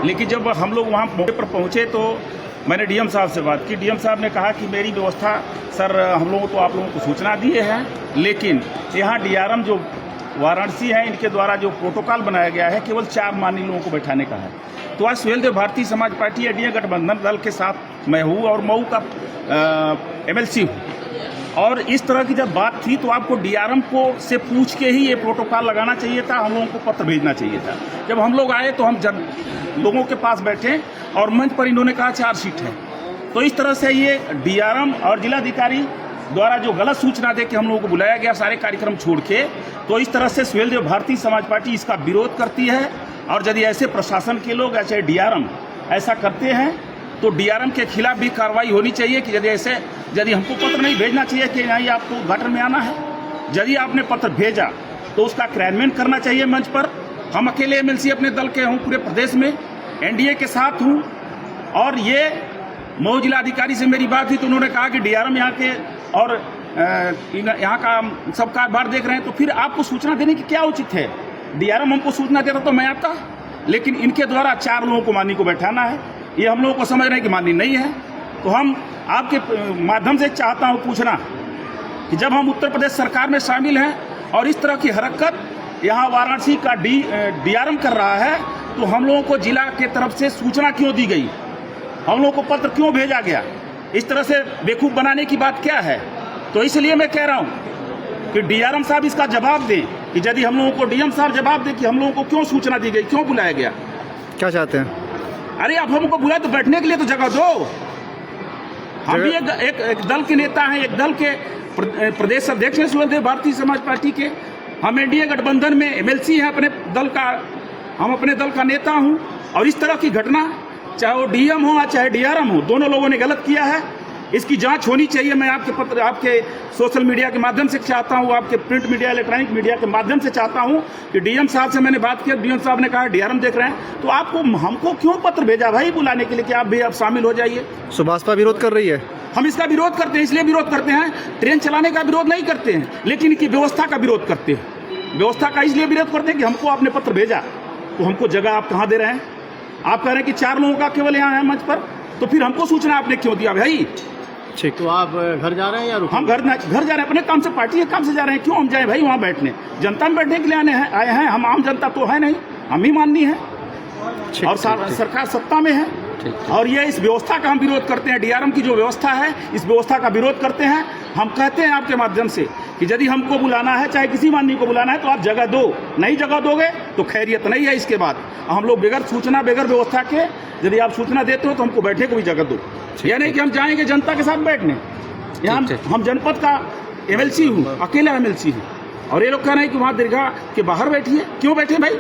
लेकिन जब हम लोग वहाँ मौके पर पहुँचे तो मैंने डीएम साहब से बात की। डीएम साहब ने कहा कि मेरी व्यवस्था सर हम लोगों को आप लोगों को सूचना दिए हैं, लेकिन यहाँ डीआरएम जो वाराणसी है इनके द्वारा जो प्रोटोकॉल बनाया गया है केवल 4 माननीय लोगों को बैठाने का है। तो आज सुहेलदेव भारतीय समाज पार्टी एनडीए गठबंधन दल के साथ मैं हूँ और मऊ का एमएलसी हूँ, और इस तरह की जब बात थी तो आपको डीआरएम को से पूछ के ही ये प्रोटोकॉल लगाना चाहिए था, हम लोगों को पत्र भेजना चाहिए था। जब हम लोग आए तो हम लोगों के पास बैठे और मंच पर इन्होंने कहा 4 सीट है। तो इस तरह से ये डीआरएम और जिलाधिकारी द्वारा जो गलत सूचना दे के हम लोगों को बुलाया गया सारे कार्यक्रम छोड़ के, तो इस तरह से सुहेलदेव भारतीय समाज पार्टी इसका विरोध करती है। और यदि ऐसे प्रशासन के लोग ऐसे डीआरएम ऐसा करते हैं तो डीआरएम के खिलाफ भी कार्रवाई होनी चाहिए कि यदि हमको पत्र नहीं भेजना चाहिए कि नहीं आपको उद्घाटन में आना है, यदि आपने पत्र भेजा तो उसका क्रियान्वयन करना चाहिए मंच पर। हम अकेले एमएलसी अपने दल के हूँ, पूरे प्रदेश में एनडीए के साथ हूँ। और ये मऊ जिलाधिकारी से मेरी बात हुई तो उन्होंने कहा कि डीआरएम यहाँ के और यहाँ का सब कारोबार देख रहे हैं, तो फिर आपको सूचना देने की क्या उचित है? डीआरएम हमको सूचना देता तो मैं आता, लेकिन इनके द्वारा 4 लोगों को माननीय को बैठाना है, ये हम लोगों को समझ रहे हैं कि माननीय नहीं है। तो हम आपके माध्यम से चाहता हूँ पूछना कि जब हम उत्तर प्रदेश सरकार में शामिल हैं और इस तरह की हरकत यहाँ वाराणसी का डीआरएम कर रहा है, तो हम लोगों को जिला के तरफ से सूचना क्यों दी गई, हम लोगों को पत्र क्यों भेजा गया? इस तरह से बेवकूफ़ बनाने की बात क्या है? तो इसलिए मैं कह रहा हूँ कि डीआरएम साहब इसका जवाब दें कि यदि हम लोगों को डीएम साहब जवाब दें कि हम लोगों को क्यों सूचना दी गई, क्यों बुलाया गया। क्या चाहते हैं? अरे आप हमको बुलाए तो बैठने के लिए तो जगह दो। हम भी एक दल के नेता हैं, एक दल के प्रदेश अध्यक्ष हैं सुहेलदेव भारतीय समाज पार्टी के। हम एनडीए गठबंधन में एमएलसी हैं अपने दल का, हम अपने दल का नेता हूं। और इस तरह की घटना चाहे वो डीएम हो चाहे डीआरएम हो, दोनों लोगों ने गलत किया है, इसकी जांच होनी चाहिए। मैं आपके सोशल मीडिया के माध्यम से चाहता हूं, आपके प्रिंट मीडिया इलेक्ट्रॉनिक मीडिया के माध्यम से चाहता हूं कि डीएम साहब से मैंने बात की, डीएम साहब ने कहा डीआरएम देख रहे हैं, तो आपको हमको क्यों पत्र भेजा भाई बुलाने के लिए कि आप भी अब शामिल हो जाइए? सुभाषपा विरोध कर रही है। हम इसका विरोध करते हैं, इसलिए विरोध करते हैं, ट्रेन चलाने का विरोध नहीं करते हैं, लेकिन इनकी व्यवस्था का विरोध करते हैं। व्यवस्था का इसलिए विरोध करते हैं कि हमको आपने पत्र भेजा तो हमको जगह आप कहाँ दे रहे हैं? आप कह रहे हैं कि 4 लोगों का केवल यहाँ है मंच पर, तो फिर हमको सूचना आपने क्यों दिया भाई? ठीक, तो आप घर जा रहे हैं या हम घर जा रहे हैं, अपने काम से, पार्टी के काम से जा रहे हैं। क्यों हम जाए भाई वहाँ बैठने? जनता में बैठने के लिए आए हैं, हम आम जनता तो है नहीं, हम ही माननीय हैं और सरकार सत्ता में है। और ये इस व्यवस्था का हम विरोध करते हैं, डीआरएम की जो व्यवस्था है इस व्यवस्था का विरोध करते हैं। हम कहते हैं आपके माध्यम से कि यदि हमको बुलाना है, चाहे किसी माननीय को बुलाना है, तो आप जगह दो, नहीं जगह दोगे तो खैरियत नहीं है। इसके बाद हम लोग बगैर सूचना बगैर व्यवस्था के यदि आप सूचना देते हो तो हमको बैठने को भी जगह दो। यह नहीं कि हम जाएंगे जनता के साथ बैठने। यहाँ हम जनपद का एमएलसी हूँ, अकेला एमएलसी हूँ, और ये लोग कह रहे हैं कि वहाँ दीर्घा के बाहर बैठिए। क्यों बैठे भाई?